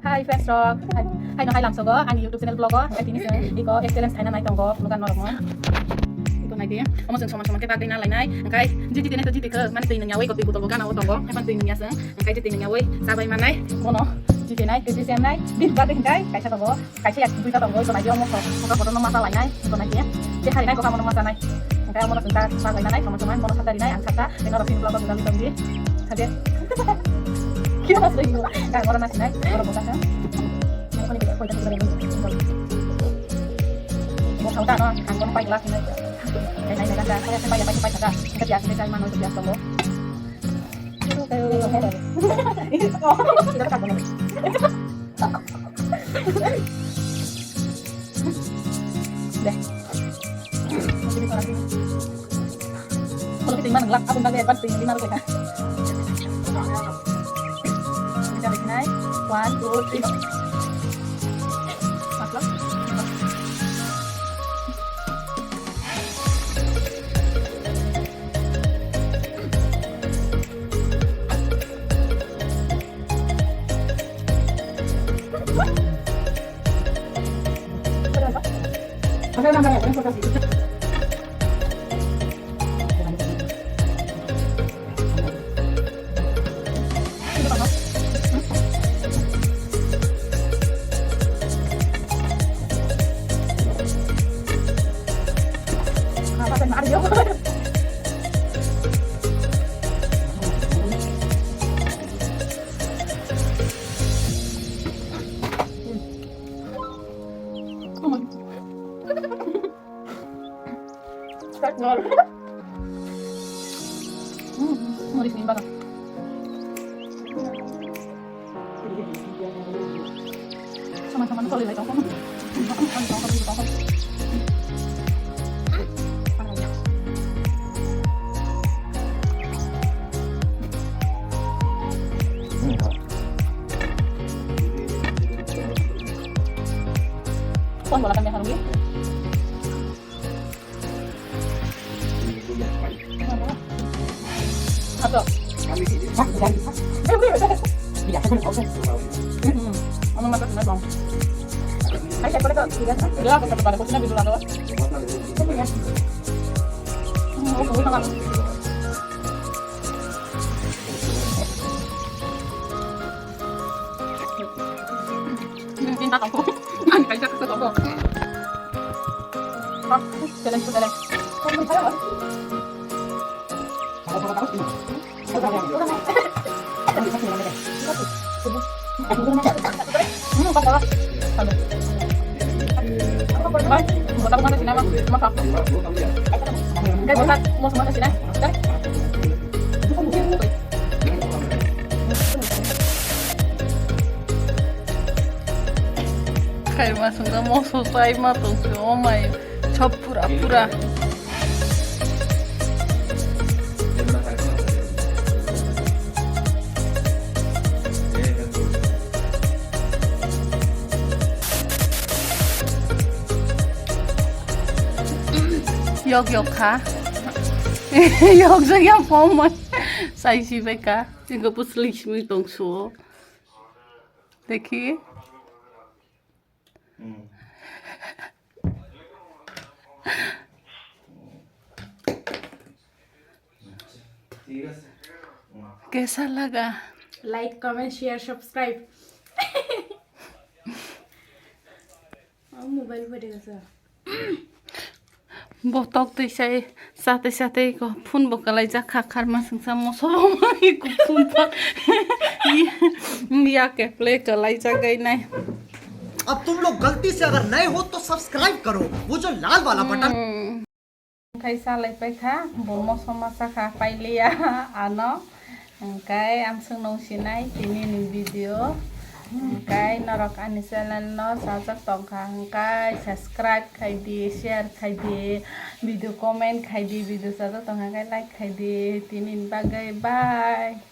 Hai friends rock. Hai no hai lam sogo. Ani YouTube channel vlogger. Hai tini sir. Iko excellence hai na nai tonggo. Nukan norok mo. Ito nai dia. Omo sing soman kita tina lai nai. Angkai jiti tene to jiti ke man tin nyawe ko butol boga na o tonggo. Hai man tin nya sang. Angkai jiti nyawe sabai manai. Mono. Jiti nai jiti sem nai. Bin ba tin kai. Kai sa tonggo. Kai sia buita tonggo ito nai dia omo ko. Ko foto no masalah nai. Ito nai dia. Dia hari nai ko kamu no masalah nai. Angkai omo no senta sabai nai teman-teman. Mono satari nai angkata. Dengan orang vlogger sudah ditambah. Hadir. Kira masih lagi. Kai orang nasi nai. Orang boga sang. Ini kita kuat dari mau tahu tak no, angkon pai kelas ini. Kayak naik kan, saya pai tak. Kita biasa kita mana untuk biasa loh. Itu kayak ini kok. Kita tak boleh. Deh. Masih bisa lagi. Kalau kita mana gelap, abang bagai pasti ini naruh kan. Kita naik. 1 2 3. Pakai nambah ya, ini foto sih. Mau disini banget. Sama-sama solid lagi tongkong. Kuan bola kan biasa lagi. Atau Ano masak na bang? Ay, saya boleh tidak? Dia akan kepada kusina bisu lalu. Oh, boleh kan? Minta toko. Ani kaya ka toko. Ah, jalan. Kau mau saya? Kayak masuk nggak mau selesai mah tuh, oh my, cop pura-pura. Yok ha. Yok这样放吗？sai si vai cá. Tenho que pôr lixo muito tão suo. Daqui. कैसा लगा? Like comment share subscribe mobile पड़ेगा sir Botok tu saya sate ko phun bokalai ja khakar masang sa mosolo mai ko phun pa ya के play kalai ja gai nai. अब तुम लोग गलती से अगर नए हो तो सब्सक्राइब करो वो जो लाल वाला button Kaisa lai pai kha bomo somasa kha pailia ano kai am sung nong sinai tini ni video kai norok ani channel no sajak tong kha kai subscribe khai di share khai di video comment khai di video sajak tong kai like khai di tini bagai bye.